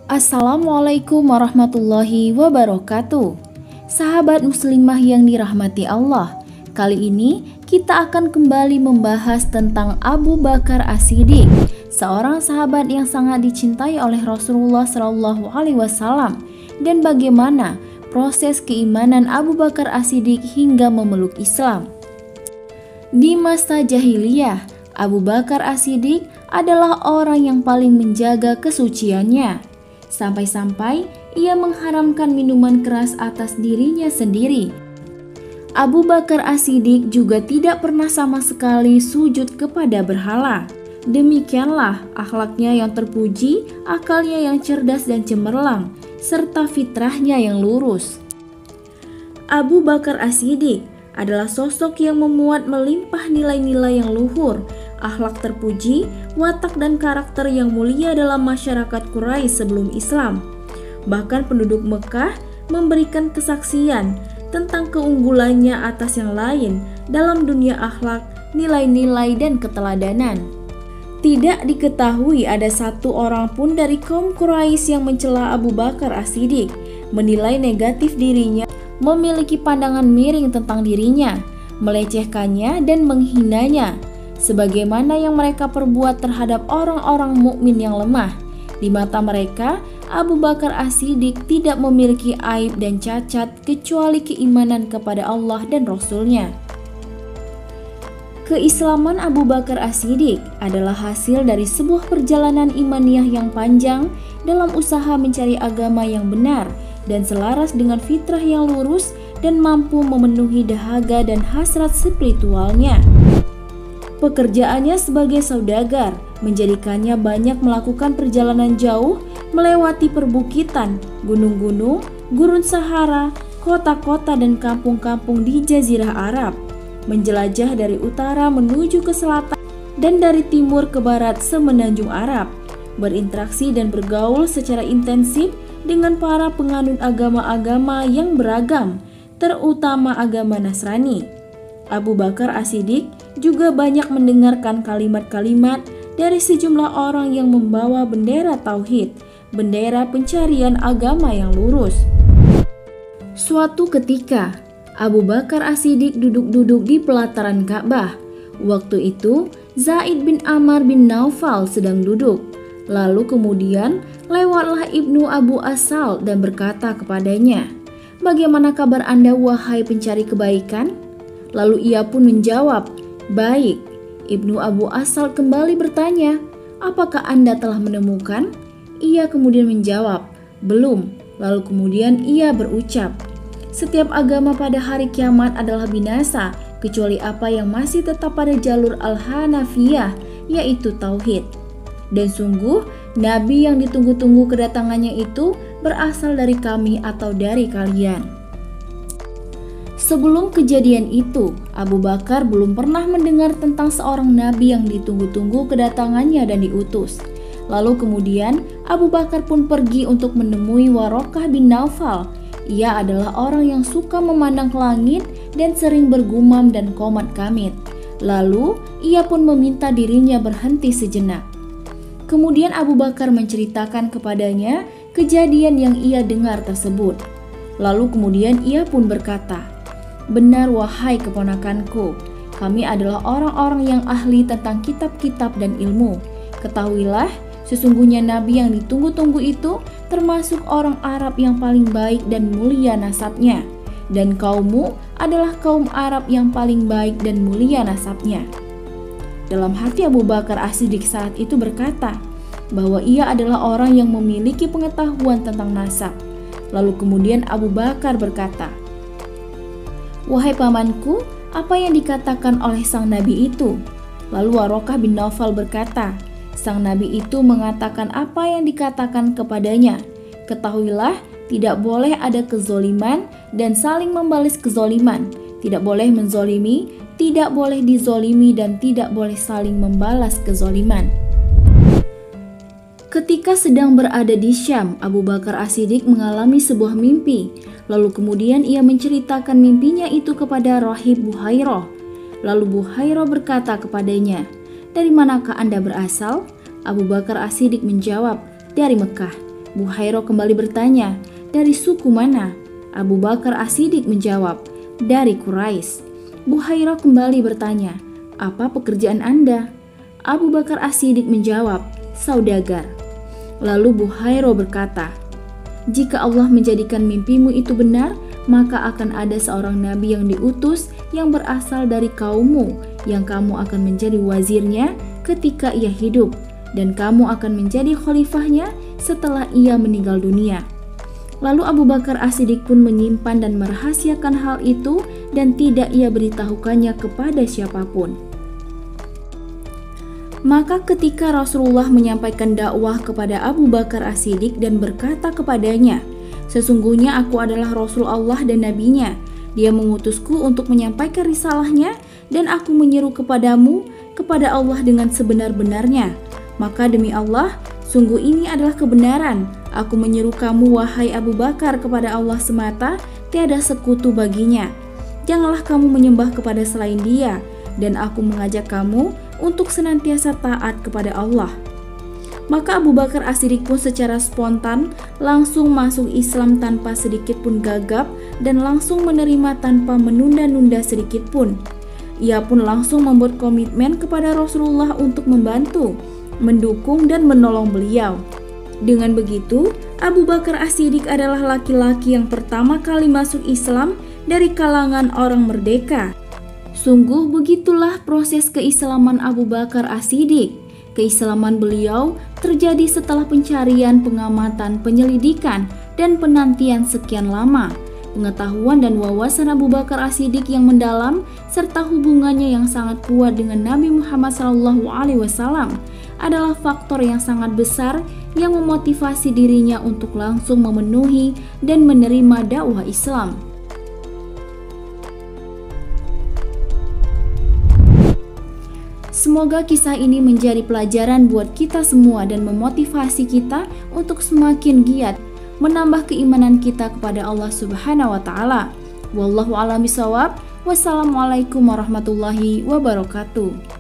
Assalamualaikum warahmatullahi wabarakatuh. Sahabat muslimah yang dirahmati Allah, kali ini kita akan kembali membahas tentang Abu Bakar As-Siddiq, seorang sahabat yang sangat dicintai oleh Rasulullah SAW, dan bagaimana proses keimanan Abu Bakar As-Siddiq hingga memeluk Islam. Di masa jahiliyah, Abu Bakar As-Siddiq adalah orang yang paling menjaga kesuciannya. Sampai-sampai ia mengharamkan minuman keras atas dirinya sendiri. Abu Bakar As-Siddiq juga tidak pernah sama sekali sujud kepada berhala. Demikianlah akhlaknya yang terpuji, akalnya yang cerdas dan cemerlang, serta fitrahnya yang lurus. Abu Bakar As-Siddiq adalah sosok yang memuat melimpah nilai-nilai yang luhur, akhlak terpuji, watak dan karakter yang mulia dalam masyarakat Quraisy sebelum Islam. Bahkan penduduk Mekah memberikan kesaksian tentang keunggulannya atas yang lain dalam dunia akhlak, nilai-nilai dan keteladanan. Tidak diketahui ada satu orang pun dari kaum Quraisy yang mencela Abu Bakar As-Siddiq, menilai negatif dirinya, memiliki pandangan miring tentang dirinya, melecehkannya dan menghinanya, sebagaimana yang mereka perbuat terhadap orang-orang mukmin yang lemah. Di mata mereka, Abu Bakar As-Siddiq tidak memiliki aib dan cacat kecuali keimanan kepada Allah dan Rasul-Nya. Keislaman Abu Bakar As-Siddiq adalah hasil dari sebuah perjalanan imaniyah yang panjang dalam usaha mencari agama yang benar dan selaras dengan fitrah yang lurus dan mampu memenuhi dahaga dan hasrat spiritualnya. Pekerjaannya sebagai saudagar menjadikannya banyak melakukan perjalanan jauh melewati perbukitan, gunung-gunung, gurun Sahara, kota-kota dan kampung-kampung di Jazirah Arab, menjelajah dari utara menuju ke selatan dan dari timur ke barat semenanjung Arab, berinteraksi dan bergaul secara intensif dengan para penganut agama-agama yang beragam, terutama agama Nasrani. Abu Bakar As-Siddiq juga banyak mendengarkan kalimat-kalimat dari sejumlah orang yang membawa bendera tauhid, bendera pencarian agama yang lurus. Suatu ketika, Abu Bakar As-Siddiq duduk-duduk di pelataran Ka'bah. Waktu itu, Zaid bin Amr bin Naufal sedang duduk. Lalu kemudian lewatlah Ibnu Abu Asal dan berkata kepadanya, "Bagaimana kabar Anda wahai pencari kebaikan?" Lalu ia pun menjawab, "Baik." Ibnu Abu Asal kembali bertanya, "Apakah Anda telah menemukan?" Ia kemudian menjawab, "Belum." Lalu kemudian ia berucap, "Setiap agama pada hari kiamat adalah binasa, kecuali apa yang masih tetap pada jalur Al-Hanafiyah, yaitu Tauhid. Dan sungguh, Nabi yang ditunggu-tunggu kedatangannya itu berasal dari kami atau dari kalian." Sebelum kejadian itu, Abu Bakar belum pernah mendengar tentang seorang Nabi yang ditunggu-tunggu kedatangannya dan diutus. Lalu kemudian Abu Bakar pun pergi untuk menemui Warokah bin Naufal. Ia adalah orang yang suka memandang ke langit dan sering bergumam dan qomat kamit. Lalu ia pun meminta dirinya berhenti sejenak. Kemudian Abu Bakar menceritakan kepadanya kejadian yang ia dengar tersebut. Lalu kemudian ia pun berkata, "Benar wahai keponakanku, kami adalah orang-orang yang ahli tentang kitab-kitab dan ilmu. Ketahuilah, sesungguhnya Nabi yang ditunggu-tunggu itu termasuk orang Arab yang paling baik dan mulia nasabnya, dan kaummu adalah kaum Arab yang paling baik dan mulia nasabnya." Dalam hati Abu Bakar As-Siddiq saat itu berkata bahwa ia adalah orang yang memiliki pengetahuan tentang nasab. Lalu kemudian Abu Bakar berkata, "Wahai pamanku, apa yang dikatakan oleh sang Nabi itu?" Lalu Warokah bin Naufal berkata, "Sang Nabi itu mengatakan apa yang dikatakan kepadanya. Ketahuilah, tidak boleh ada kezoliman dan saling membalas kezoliman. Tidak boleh menzolimi, tidak boleh dizolimi, dan tidak boleh saling membalas kezoliman." Ketika sedang berada di Syam, Abu Bakar As-Siddiq mengalami sebuah mimpi. Lalu kemudian ia menceritakan mimpinya itu kepada Rahib Buhairah. Lalu Buhairah berkata kepadanya, "Dari manakah Anda berasal?" Abu Bakar As-Siddiq menjawab, "Dari Mekah." Buhairah kembali bertanya, "Dari suku mana?" Abu Bakar As-Siddiq menjawab, "Dari Quraisy." Buhairah kembali bertanya, "Apa pekerjaan Anda?" Abu Bakar As-Siddiq menjawab, "Saudagar." Lalu Buhairah berkata, "Jika Allah menjadikan mimpimu itu benar, maka akan ada seorang nabi yang diutus yang berasal dari kaummu, yang kamu akan menjadi wazirnya ketika ia hidup, dan kamu akan menjadi khalifahnya setelah ia meninggal dunia." Lalu Abu Bakar As-Siddiq pun menyimpan dan merahasiakan hal itu dan tidak ia beritahukannya kepada siapapun. Maka ketika Rasulullah menyampaikan dakwah kepada Abu Bakar As-Siddiq dan berkata kepadanya, "Sesungguhnya aku adalah Rasul Allah dan Nabi-Nya. Dia mengutusku untuk menyampaikan risalahnya dan aku menyeru kepadamu kepada Allah dengan sebenar-benarnya. Maka demi Allah, sungguh ini adalah kebenaran. Aku menyeru kamu, wahai Abu Bakar, kepada Allah semata, tiada sekutu baginya. Janganlah kamu menyembah kepada selain Dia, dan aku mengajak kamu untuk senantiasa taat kepada Allah." Maka Abu Bakar As-Siddiq pun secara spontan langsung masuk Islam tanpa sedikit pun gagap dan langsung menerima tanpa menunda-nunda sedikit pun. Ia pun langsung membuat komitmen kepada Rasulullah untuk membantu, mendukung dan menolong beliau. Dengan begitu, Abu Bakar As-Siddiq adalah laki-laki yang pertama kali masuk Islam dari kalangan orang merdeka. Sungguh begitulah proses keislaman Abu Bakar As-Siddiq. Keislaman beliau terjadi setelah pencarian, pengamatan, penyelidikan, dan penantian sekian lama. Pengetahuan dan wawasan Abu Bakar As-Siddiq yang mendalam serta hubungannya yang sangat kuat dengan Nabi Muhammad SAW adalah faktor yang sangat besar yang memotivasi dirinya untuk langsung memenuhi dan menerima dakwah Islam. Semoga kisah ini menjadi pelajaran buat kita semua dan memotivasi kita untuk semakin giat menambah keimanan kita kepada Allah Subhanahu wa taala. Wallahu a'lam bishawab. Wassalamualaikum warahmatullahi wabarakatuh.